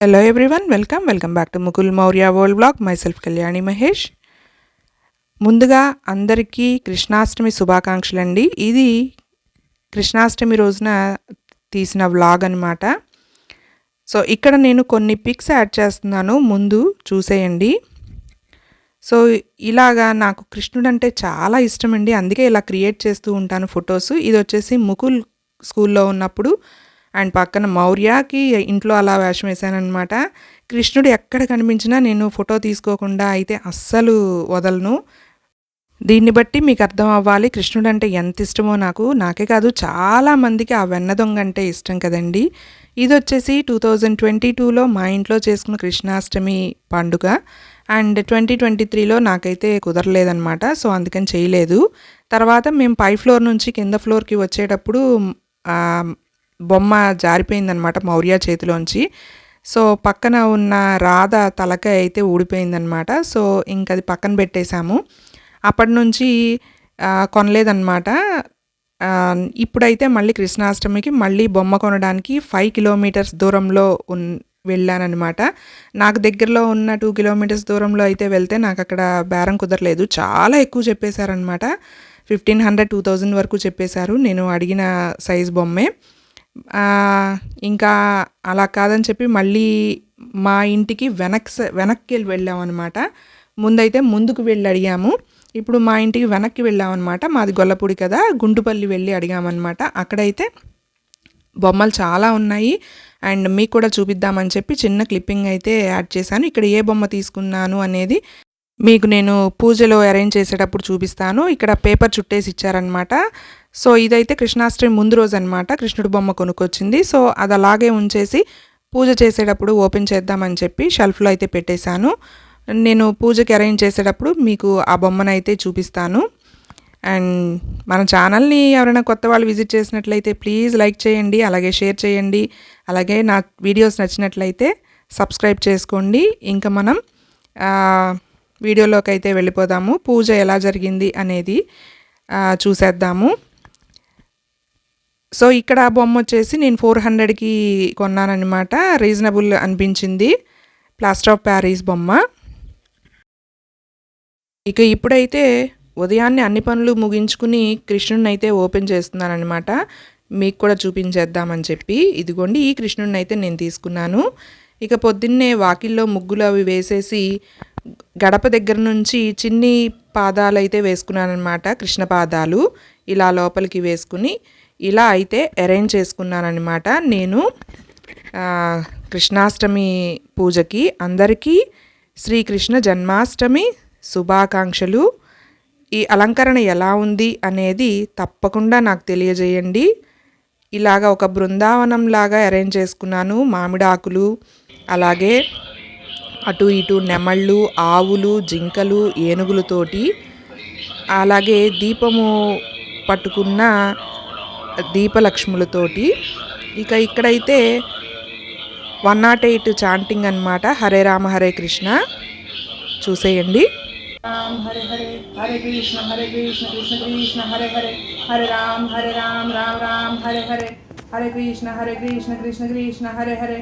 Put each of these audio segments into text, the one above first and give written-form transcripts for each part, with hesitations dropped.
Hello everyone, welcome back to Mukul Maurya World Vlog. Myself Kalyani Mahesh. ముందుగా అందరికీ కృష్ణాష్టమి శుభాకాంక్షలండి. ఇది కృష్ణాష్టమి రోజున తీసిన వ్లాగ్ అన్నమాట. సో ఇక్కడ నేను కొన్ని పిక్స్ యాడ్ చేస్తున్నాను, ముందు చూసేయండి. సో ఇలాగా నాకు కృష్ణుడు అంటే చాలా ఇష్టమండి, అందుకే ఇలా క్రియేట్ చేస్తూ ఉంటాను ఫొటోస్. ఇది వచ్చేసి ముకుల్ స్కూల్లో ఉన్నప్పుడు అండ్ పక్కన మౌర్యకి ఇంట్లో అలా వేషం వేసానమాట. కృష్ణుడు ఎక్కడ కనిపించినా నేను ఫోటో తీసుకోకుండా అయితే అస్సలు వదలను. దీన్ని బట్టి మీకు అర్థం అవ్వాలి కృష్ణుడు అంటే ఎంత ఇష్టమో నాకు. నాకే కాదు, చాలామందికి ఆ వెన్న దొంగ అంటే ఇష్టం కదండి. ఇది వచ్చేసి 2022లో మా ఇంట్లో చేసుకున్న కృష్ణాష్టమి పండుగ. అండ్ 2023లో నాకైతే కుదరలేదనమాట, సో అందుకని చేయలేదు. తర్వాత మేము పై ఫ్లోర్ నుంచి కింద ఫ్లోర్కి వచ్చేటప్పుడు బొమ్మ జారిపోయిందనమాట మౌర్య చేతిలోంచి. సో పక్కన ఉన్న రాధ తలకాయ అయితే ఊడిపోయిందనమాట. సో ఇంకది పక్కన పెట్టేశాము. అప్పటి నుంచి కొనలేదన్నమాట. ఇప్పుడైతే మళ్ళీ కృష్ణాష్టమికి మళ్ళీ బొమ్మ కొనడానికి 5 కిలోమీటర్స్ దూరంలో వెళ్ళానమాట. నాకు దగ్గరలో ఉన్న 2 కిలోమీటర్స్ దూరంలో అయితే వెళ్తే నాకు అక్కడ బేరం కుదరలేదు, చాలా ఎక్కువ చెప్పేశారనమాట. 1500 2000 వరకు చెప్పేశారు నేను అడిగిన సైజ్ బొమ్మే. ఇంకా అలా కాదని చెప్పి మళ్ళీ మా ఇంటికి వెనక్కి వెళ్ళామన్నమాట. ముందైతే ముందుకు వెళ్ళి అడిగాము, ఇప్పుడు మా ఇంటికి వెనక్కి వెళ్ళామన్నమాట. మాది గొల్లపూడి కదా, గుంటుపల్లి వెళ్ళి అడిగామన్నమాట. అక్కడైతే బొమ్మలు చాలా ఉన్నాయి అండ్ మీకు కూడా చూపిద్దామని చెప్పి చిన్న క్లిప్పింగ్ అయితే యాడ్ చేశాను. ఇక్కడ ఏ బొమ్మ తీసుకున్నాను అనేది మీకు నేను పూజలో అరేంజ్ చేసేటప్పుడు చూపిస్తాను. ఇక్కడ పేపర్ చుట్టేసి ఇచ్చారనమాట. సో ఇదైతే కృష్ణాష్టమి ముందు రోజు అనమాట, కృష్ణుడు బొమ్మ కొనుక్కొచ్చింది. సో అది అలాగే ఉంచేసి పూజ చేసేటప్పుడు ఓపెన్ చేద్దామని చెప్పి షెల్ఫ్లో అయితే పెట్టేశాను. నేను పూజకి అరేంజ్ చేసేటప్పుడు మీకు ఆ బొమ్మను అయితే చూపిస్తాను. అండ్ మన ఛానల్ని ఎవరైనా కొత్త వాళ్ళు విజిట్ చేసినట్లయితే ప్లీజ్ లైక్ చేయండి, అలాగే షేర్ చేయండి, అలాగే నా వీడియోస్ నచ్చినట్లయితే సబ్స్క్రైబ్ చేసుకోండి. ఇంకా మనం వీడియోలోకి అయితే వెళ్ళిపోదాము. పూజ ఎలా జరిగింది అనేది చూసేద్దాము. సో ఇక్కడ బొమ్మ వచ్చేసి నేను 400కి కొన్నానమాట, రీజనబుల్ అనిపించింది. ప్లాస్టర్ ఆఫ్ ప్యారిస్ బొమ్మ. ఇక ఇప్పుడైతే ఉదయాన్నే అన్ని పనులు ముగించుకుని కృష్ణుడిని అయితే ఓపెన్ చేస్తున్నానమాట, మీకు కూడా చూపించేద్దామని చెప్పి. ఇదిగోండి, ఈ కృష్ణుడిని అయితే నేను తీసుకున్నాను. ఇక పొద్దున్నే వాకిల్లో ముగ్గులు అవి వేసేసి గడప దగ్గర నుంచి చిన్ని పాదాలు అయితే వేసుకున్నాను అనమాట, కృష్ణ పాదాలు ఇలా లోపలికి వేసుకుని ఇలా అయితే అరేంజ్ చేసుకున్నానమాట. నేను కృష్ణాష్టమి పూజకి అందరికీ శ్రీకృష్ణ జన్మాష్టమి శుభాకాంక్షలు. ఈ అలంకరణ ఎలా ఉంది అనేది తప్పకుండా నాకు తెలియజేయండి. ఇలాగ ఒక బృందావనం లాగా అరేంజ్ చేసుకున్నాను. మామిడి ఆకులు, అలాగే అటు ఇటు నెమళ్ళు, ఆవులు, జింకలు, ఏనుగులతోటి, అలాగే దీపము పట్టుకున్న దీపలక్ష్ములతోటి. ఇక ఇక్కడైతే 108 చాంటింగ్ అనమాట, హరే రామ హరే కృష్ణ. చూసేయండి. రామ్ హరే హరే హరే కృష్ణ కృష్ణ కృష్ణ హరే హరే, హరే రామ్ రామ్ రామ్ హరే హరే, హరే కృష్ణ కృష్ణ కృష్ణ హరే హరే,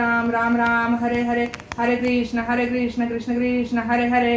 రామ్ రామ్ హరే హరే, హరే కృష్ణ కృష్ణ కృష్ణ హరే హరే.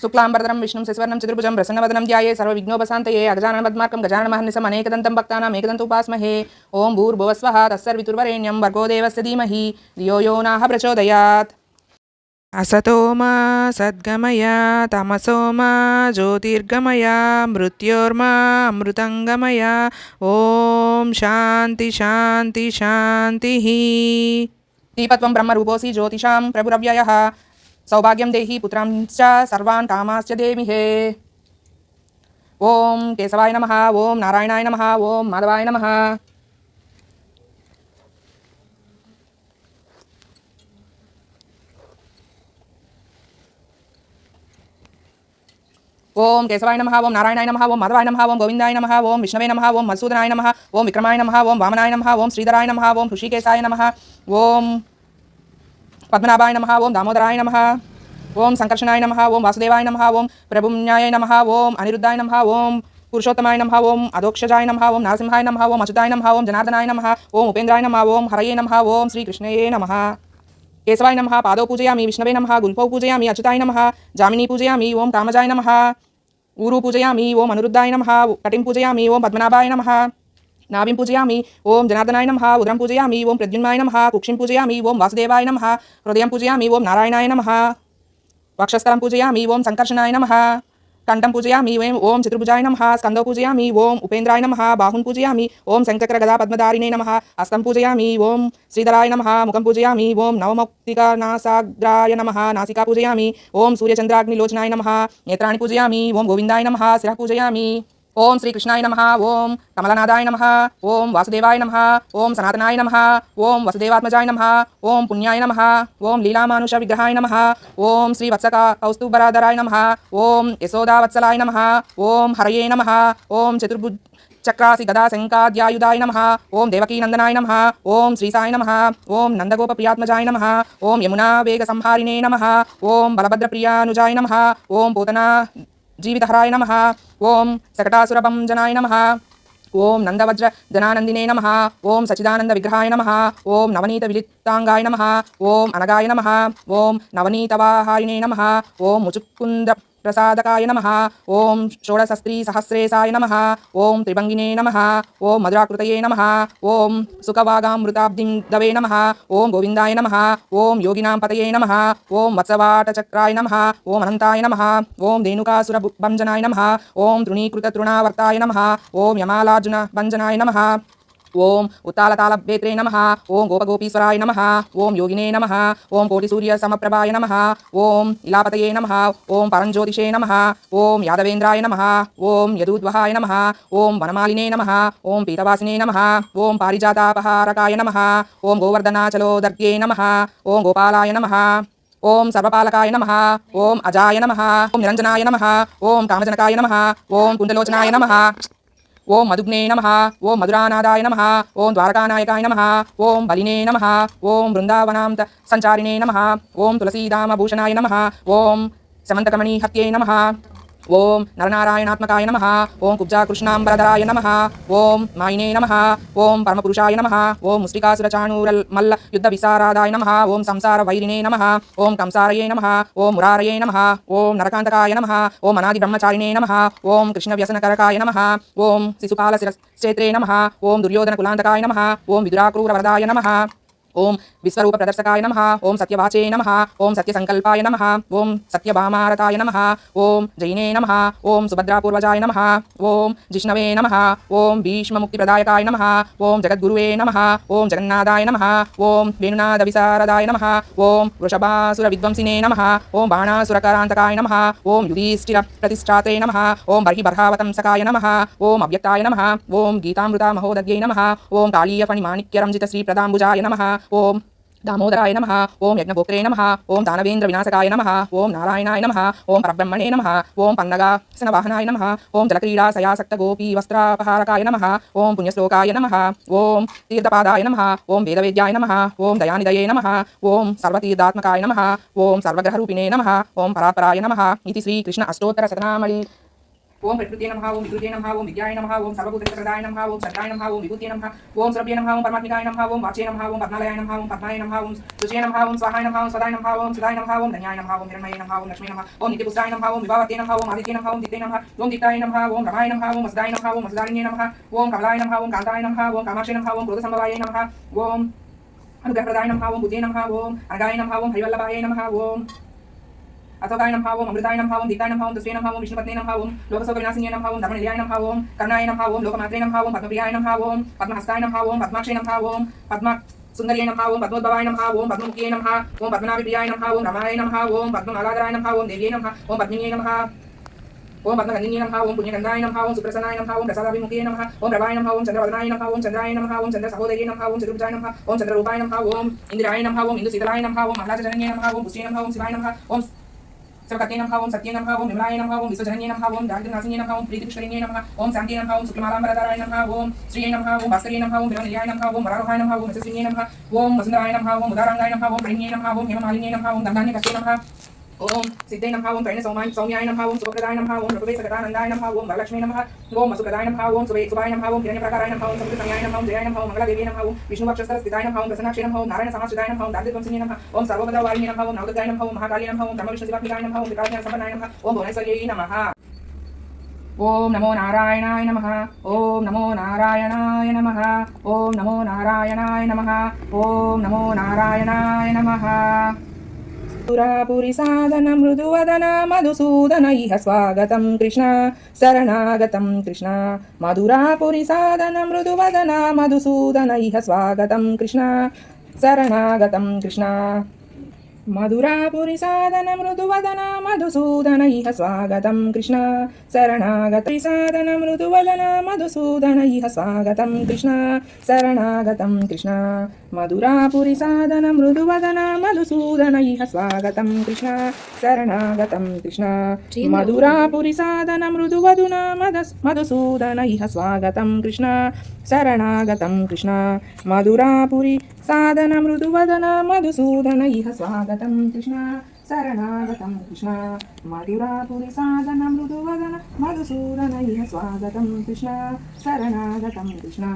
శుక్లాంబరధరం విష్ణుం శశివర్ణం చతుర్భుజం ప్రసన్నవదనం ధ్యాయే సర్వవిఘ్నోపశాంతయే అగజానన పద్మార్కం గజాననమహర్నిశం అనేకదంతం భక్తానాం ఏకదంతోపాస్మహే. ఓం భూర్భువస్వః తస్సర్వితుర్వరేణ్యం భర్గో దేవస్య ధీమహి ధియో యో నః ప్రచోదయాత్. అసతో మా సద్గమయ తమసో మా జ్యోతిర్గమయ మృత్యోర్మా అమృతంగమయ. ఓం శాంతి శాంతి శాంతి. దీపత్వం బ్రహ్మరూపోసి జ్యోతిషాం ప్రభురవ్యయః, సౌభాగ్యం దేహి పుత్రం చ సర్వాన్ కామాశ్చ దేమిహే. ఓం కేశవాయ నమః, ఓం నారాయణాయ నమః, ఓం మాధవాయ నమః. ఓం కేశవాయ నమః, ఓం నారాయణాయ నమః, ఓం మాధవాయ నమః, ఓం గోవిందాయ నమః, ఓం విష్ణవే నమః, ఓం మధుసూదనాయ నమః, ఓం విక్రమాయ నమః, ఓం వామనాయ నమః, ఓం శ్రీధరాయ నమః, ఓం హృషికేశాయ నమః, ఓం పద్మనాభాయ నమః, ఓం దామోదరాయ నమః, ఓం సంకర్షణాయ నమః, ఓం వాసుదేవాయ నమః, ఓం ప్రభుమ్యాయ నమః, ఓం అనిరుద్ధాయ నమః, ఓం పురుషోత్తమాయ నమః ఓం అధోక్షజాయ నమః ఓం నరసింహాయ నమః ఓం అచ్యుతాయ నమః ఓం జనార్దనాయ నమః ఓం ఉపేంద్రాయ నమః ఓం హరయే నమః ఓం శ్రీకృష్ణయే నమః కేశవాయ నమః పాదౌ పూజయామి విష్ణవే నమః గుల్ఫౌ పూజయామి అచ్యుతాయ నమః జామినీ పూజయామి ఓం కామజాయ నమః ఊరు పూజయామి ఓం అనురుద్ధాయ నమః కటిం పూజయామి ఓం పద్మనాభాయ నమః నాభిం పూజయామి ఓం జనార్దనాయ నమః ఉదరం పూజయామి ఓం ప్రద్యుమ్నాయ నమః కుక్షిం పూజయామి ఓం వాసుదేవాయ నమః హృదయం పూజయామి ఓం నారాయణాయ నమః వక్షస్థలం పూజయామి ఓం సంకర్షణాయ నమః కంఠం పూజయామి ఓం చతుర్భుజాయ నమః స్కందౌ పూజయామి ఓం ఉపేంద్రాయ నమః బాహుం పూజయామి ఓం శంఖచక్ర గదా పద్మధారిణే నమః హస్తం పూజయామి ఓం శ్రీధరాయ నమః ముఖం పూజయామి ఓం నవమౌక్తిక నాసాగ్రాయ నమః నాసికా పూజయామి ఓం సూర్యచంద్రాగ్నిలోచనాయ నమః నేత్రాణి పూజయామి ఓం గోవిందాయ నమః శిరః పూజయామి ఓం శ్రీకృష్ణాయ నమః ఓం కమలనాథాయ నమః ఓం వాసుదేవాయ నమః ఓం సనాతనాయ నమః ఓం వసుదేవాత్మజాయ నమః ఓం పుణ్యాయ నమః ఓం లీలామానుష విగ్రహాయ నమః ఓం శ్రీ వత్సక కౌస్తుభరాధరాయ నమః ఓం యశోదావత్సలాయ నమః ఓం హరయే నమః ఓం చతుర్భుజ చక్రాసి గదా శంకాద్యాయుధాయ నమః ఓం దేవకీనందనాయ నమః ఓం శ్రీసాయ నమః ఓం నందగోపప్రియాత్మజాయ నమః ఓం యమునా వేగ సంహారిణే నమః ఓం బలభద్రప్రియానుజాయ నమః ఓం పూతనా జీవితహరాయ నమః ఓం శకటాసురభంజనాయ నమః ఓం నందవజ్ర జనానందినే నమః ఓం సచిదానంద విగ్రహాయ నమః ఓం నవనీత విలితాంగాయ నమః ఓం అనగాయ నమః ఓం నవనీతవాహారిణే నమః ఓం ముచుకుంద ప్రసాదకాయ నమః ఓం షోడశస్త్రీ సహస్రేశాయ నమః ఓం త్రిభంగినే నమః ఓం మధురాకృతయే నమః ఓం సుఖవాగామృతాబ్ధిందవే నమః ఓం గోవిందాయ నమః ఓం యోగినాం పతయే నమః ఓం వత్సవాటచక్రాయ నమః ఓం అనంతాయ నమః ఓం ధేనుకాసురభంజనాయ నమః ఓం తృణీకృతతృణావర్తాయ నమః ఓం యమాలార్జున భంజనాయ నమః ఓం ఉత్తాలతాళభేత్రే నమః ఓం గోపగోపీశ్వరాయ నమః ఓం యోగినే నమః ఓం కోటిసూర్య సమప్రభాయ నమః ఓం ఇలాపతయే నమః ఓం పరంజ్యోతిషే నమః ఓం యాదవేంద్రాయ నమః ఓం యదూద్వహాయ నమః ఓం వనమాలినే నమః ఓం పీతవాసినే నమః ఓం పారిజాతాపహారకాయ నమః ఓం గోవర్ధనాచలోదర్గ్యే నమః ఓం గోపాలాయ నమః ఓం సర్వపాలకాయ నమః ఓం అజాయ నమః ఓం నిరంజనాయ నమః ఓం కామజనకాయ నమః ఓం కుండలోచనాయ నమః ఓం మధుగ్నే నమః ఓం మధురానాదాయ నమః ఓం ద్వారకానాయకాయ నమః ఓం బలినే నమః ఓం బృందావనాంత సంచారిణే నమః ఓం తులసీదామభూషణాయ నమః ఓం సమంతకమణిహత్యే నమః ఓం నరనారాయణాత్మకాయ నమః ఓం కుబ్జాకృష్ణాంబరధరాయ నమః ఓం మాయినే నమః ఓం పరమపురుషాయ నమః ఓం ముష్టికాసురచాణూరల్ మల్ల యుద్ధ విశారాదాయ నమః ఓం సంసార వైరిణే నమః ఓం కంసారయే నమః ఓం మురారయే నమః ఓం నరకాంతకాయ నమః ఓం అనాది బ్రహ్మచారిణే నమః ఓం కృష్ణవ్యసనకరకాయ నమః ఓం శిశుపాల శిరశ్చేత్రే నమః ఓం దుర్యోధన కులాంతకాయ నమః ఓం విదురాక్రూరవరదాయ నమః ఓం విశ్వరూప ప్రదర్శకాయ నమః ఓం సత్యవాచే నమః ఓం సత్యసంకల్పాయ నమః ఓం సత్యభామారతాయ నమః ఓం జైనే నమః ఓం సుభద్రాపూర్వజాయ నమః ఓం జిష్ణవే నమః ఓం భీష్మముక్తిప్రదాయకాయ నమః ఓం జగద్గురువే నమః ఓం జగన్నాథాయ నమః ఓం వేణునాద విశారదాయ నమః ఓం వృషభాసుర విద్వంసినే నమః ఓం బాణాసురకరాంతకాయ నమః ఓం యుధిష్ఠిర ప్రతిష్ఠాతే నమః ఓం బర్హిబర్హావతంసకాయ నమః ఓం అవ్యక్తాయ నమః ఓం గీతామృత మహోదధ్యై నమః ఓం కాళీయఫణిమాణిక్యరంజిత శ్రీప్రదాంబుజాయ నమః ఓం దామోదరాయ నమః ఓం యజ్ఞగోత్రే నమః ఓం దానవేంద్ర వినాశకాయ నమః ఓం నారాయణాయ నమః ఓం పరబ్రహ్మణే నమః ఓం పన్నగాసనవాహనాయ నమః ఓం జలక్రీడా సయాసక్త గోపీ వస్త్రాపహారకాయ నమః ఓం పుణ్యశ్లోకాయ నమః ఓం తీర్థపాదాయ నమః ఓం వేదవేద్యాయ నమః ఓం దయానిదయే నమః ఓం సర్వతీర్థాత్మకాయ నమః ఓం సర్వగ్రహరూపిణే నమః ఓం పరాత్పరాయ నమః ఇది శ్రీకృష్ణ అష్టోత్తర శతనామళి ఓం ప్రకృతే నమః ఓం వికృతే నమః ఓం విద్యాయ నమః ఓం సర్వభూతహితప్రదాయ నమః ఓం సత్యాయ నమః ఓం విభూతే నమః ఓం సురభ్యే నమః ఓం పరమాత్మికాయ నమః ఓం వాచే నమః ఓం పద్మాలయాయ నమః ఓం పద్మాయ నమః ఓం శుచే నమః ఓం స్వాహాయ నమః ఓం సదాయ నమః ఓం సుధాయ నమః ఓం ధన్యాయ నమః ఓం హిరణ్మయే నమః ఓం లక్ష్మీ నమః ఓం నిత్యపుష్టాయ నమః ఓం విభావతే నమః ఓం ఆదిత్యే నమః ఓం దిత్తే నమః ఓం దిత్తాయ నమః ఓం రమాయ నమః ఓం వసుదాయ నమః ఓం వసుదారిణ్యే నమః ఓం కమలాయ నమః ఓం కాంతాయ నమః ఓం కామాక్షే నమః ఓం క్రోధసంభవాయ నమః ఓం అనుగ్రహప్రదాయ నమః ఓం బుద్ధే నమః ఓం అనగాయ నమః ఓం హరివల్లభాయ నమః ఓం అశోకాయ నమః ఓం అమృతాయ నమః ఓం దీప్తాయ నమః ఓం దుష్టే నమః ఓం విష్ణుపత్నే నమః ఓం లోకశోక వినాశిన్యే నమః ఓం ధర్మనిలయాయ నమః ఓం కర్ణాయ నమః ఓం లోకమాత్రే నమః ఓం పద్మప్రియాయ నమః ఓం పద్మహస్తాయ నమః ఓం పద్మాక్షే నమః ఓం పద్మ సుందర్యే నమః ఓం పద్మోద్భవాయ నమః ఓం పద్మముఖ్యే నమః ఓం పద్మనాభిప్రియాయ నమః ఓం రమాయ నమః ఓం పద్మమాలాధరాయ నమః ఓం దేవ్యే నమః ఓం పద్మిన్యే నమః ఓం పద్మగంధిన్యే నమః ఓం పుణ్యగంధాయ నమః ఓం సుప్రసన్నాయ నమః ఓం ప్రసాదాభిముఖే నమః ఓం ప్రభాయ నమః ఓం చంద్రవదనాయ నమః ఓం చంద్రాయ నమః ఓం చంద్ర సహోదర్యే నమః ఓం చతుర్భుజాయ నమః ఓం చంద్రరూపాయ నమః ఓం ఇందిరాయ నమః ఓం ఇందుశీతలాయ నమః ఓం ఆహ్లాదజనన్యే నమః ఓం పుష్టే నమః ఓం శివాయ నమః ఓం सर्वकते नमः ओम सत्ये नमः ओम निर्मलाय नमः ओम विश्वजनन्ये नमः ओम दारिद्र्यनाशिन्ये नमः ओम प्रीतिपुष्करिण्ये नमः ओम शान्तिये नमः ओम शुक्लमालाम्बरधराय नमः ओम श्रिये नमः ओम भास्कर्ये नमः ओम विरमनिलयाय नमः ओम वरारोहाय नमः ओम यशस्विन्ये नमः ओम वसुन्धराय नमः ओम उदारांगाय नमः ओम प्रणिन्ये नमः ओम हेममालिन्ये नमः ओम गन्धान्यकर्ते नमः ఓం సిద్ధై నమః ఓం కైన సౌమ్యాయ నమః ఓం శుభప్రదాయ నమః ఓం నృపవే సగదానందాయ నమః ఓం వరలక్ష్మీ నమః ఓం వసుప్రదాయ నమః ఓం శుభాయ నమః ఓం హిరణ్యప్రకారాయ నమః ఓం సమృద్ధమయాయ నమః ఓం జయాయ నమః ఓం మంగళదేవీ నమః ఓం విష్ణువక్షస్థల స్థితాయ నమః ఓం ప్రసన్నాక్షి నమః ఓం నారాయణ సమాశ్రితాయ నమః ఓం దారిద్ర్యవంశిని నమః ఓం సర్వపదవారిణి నమః ఓం నవదుర్గాయ నమః ఓం మహాకాళీ నమః ఓం బ్రహ్మ విష్ణు శివాత్మికాయ నమః ఓం వికారజ్ఞాన సంపన్నాయ నమః ఓం భువనేశ్వర్యై నమః ఓం నమో నారాయణాయ నమః ఓం నమో నారాయణాయ నమః ఓం నమో నారాయణాయ నమః ఓం నమో నారాయణాయ నమః పురాపురి సాధన మృదువదన మధుసూదన ఇహ స్వాగతం కృష్ణ శరణాగతం కృష్ణ మధురాపురి సాధన మృదువదన మధుసూదన ఇహ స్వాగతం కృష్ణ శరణాగతం కృష్ణ మధురాపురి సాధన మృదువదన మధుసూదన ఇహ స్వాగతం కృష్ణ శరణాగతం సాధన మృదువదన మధుసూదన ఇహ స్వాగతం కృష్ణ శరణాగతం కృష్ణ మధురాపురి సాధన మృదువదన మధుసూదన ఇహ స్వాగతం కృష్ణ శరణాగతం కృష్ణ మధురాపురి సాధన మృదువదన మధుసూదన ఇహ స్వాగతం కృష్ణ శరణాగతం కృష్ణ మధురాపురి సాధన మృదువదన మధుసూదన ఇహ స్వాగతం కృష్ణ శరణాగతం కృష్ణ మధురాపురి సాధన మృదువదన మధుసూదన ఇహ స్వాగతం కృష్ణ శరణాగతం కృష్ణ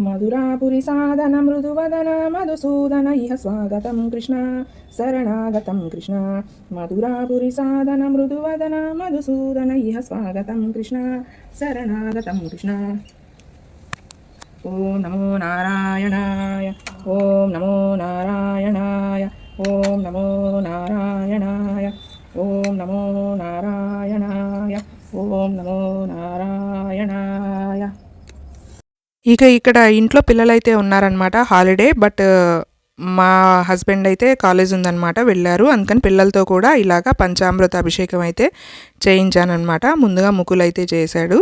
మధురాపురి సాధన మృదువదన మధుసూదన ఇహ స్వాగతం కృష్ణ శరణాగతం కృష్ణ మధురాపురి సాధన మృదువదన మధుసూదన ఇహ స్వాగతం కృష్ణ శరణాగతం కృష్ణ ఓం నమో నారాయణాయ ఓం నమో నారాయణాయ ఓం నమో నారాయణాయ ఓం నమో నారాయణాయ ఓం నమో నారాయణాయ. ఇక ఇక్కడ ఇంట్లో పిల్లలైతే ఉన్నారనమాట, హాలిడే. బట్ మా హస్బెండ్ అయితే కాలేజ్ ఉందన్నమాట, వెళ్ళారు. అందుకని పిల్లలతో కూడా ఇలాగా పంచామృత అభిషేకం అయితే చేయించానమాట. ముందుగా ముకుల్ అయితే చేశాడు.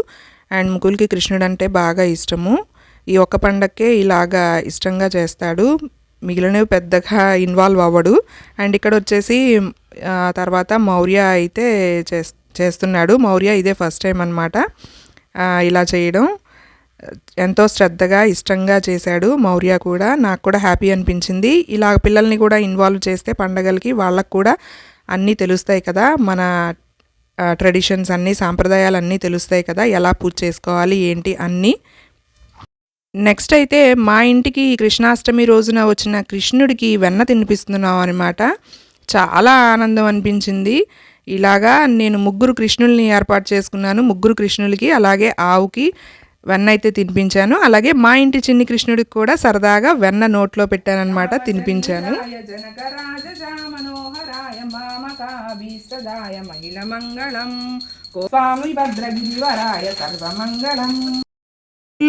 అండ్ ముకుల్కి కృష్ణుడు అంటే బాగా ఇష్టము. ఈ ఒక్క పండక్కే ఇలాగా ఇష్టంగా చేస్తాడు, మిగిలినవి పెద్దగా ఇన్వాల్వ్ అవ్వడు. అండ్ ఇక్కడ వచ్చేసి తర్వాత మౌర్య అయితే చేస్తున్నాడు. మౌర్య ఇదే ఫస్ట్ టైం అనమాట ఇలా చేయడం. ఎంతో శ్రద్ధగా ఇష్టంగా చేశాడు మౌర్య కూడా. నాకు కూడా హ్యాపీ అనిపించింది. ఇలా పిల్లల్ని కూడా ఇన్వాల్వ్ చేస్తే పండగలకి వాళ్ళకు కూడా అన్నీ తెలుస్తాయి కదా, మన ట్రెడిషన్స్ అన్నీ, సాంప్రదాయాలు అన్నీ తెలుస్తాయి కదా, ఎలా పూజ చేసుకోవాలి ఏంటి అన్నీ. నెక్స్ట్ అయితే మా ఇంటికి కృష్ణాష్టమి రోజున వచ్చిన కృష్ణుడికి వెన్న తినిపిస్తున్నాం అనమాట. చాలా ఆనందం అనిపించింది. ఇలాగా నేను 3 కృష్ణుల్ని ఏర్పాటు చేసుకున్నాను. 3 కృష్ణులకి అలాగే ఆవుకి వెన్న అయితే తినిపించాను. అలాగే మా ఇంటి చిన్ని కృష్ణుడికి కూడా సరదాగా వెన్న నోట్లో పెట్టానన్నమాట, తినిపించాను.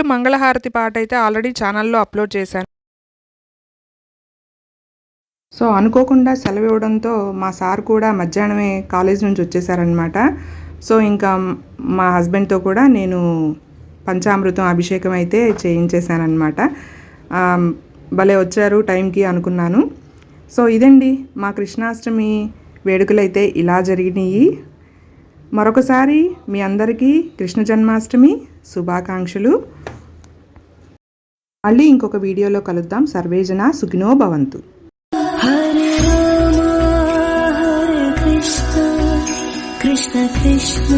మంగళహారతి పాట అయితే ఆల్రెడీ ఛానల్లో అప్లోడ్ చేశాను. సో అనుకోకుండా సెలవు ఇవ్వడంతో మా సార్ కూడా మధ్యాహ్నమే కాలేజ్ నుంచి వచ్చేసారనమాట. సో ఇంకా మా హస్బెండ్తో కూడా నేను పంచామృతం అభిషేకం అయితే చేయించేశానమాట. భలే వచ్చారు టైంకి అనుకున్నాను. సో ఇదండి మా కృష్ణాష్టమి వేడుకలు అయితే ఇలా జరిగినాయి. మరొకసారి మీ అందరికీ కృష్ణ జన్మాష్టమి శుభాకాంక్షలు. మళ్ళీ ఇంకొక వీడియోలో కలుద్దాం. సర్వేజన సుఖినో భవంతు. హరే రామ హరే కృష్ణ కృష్ణ కృష్ణ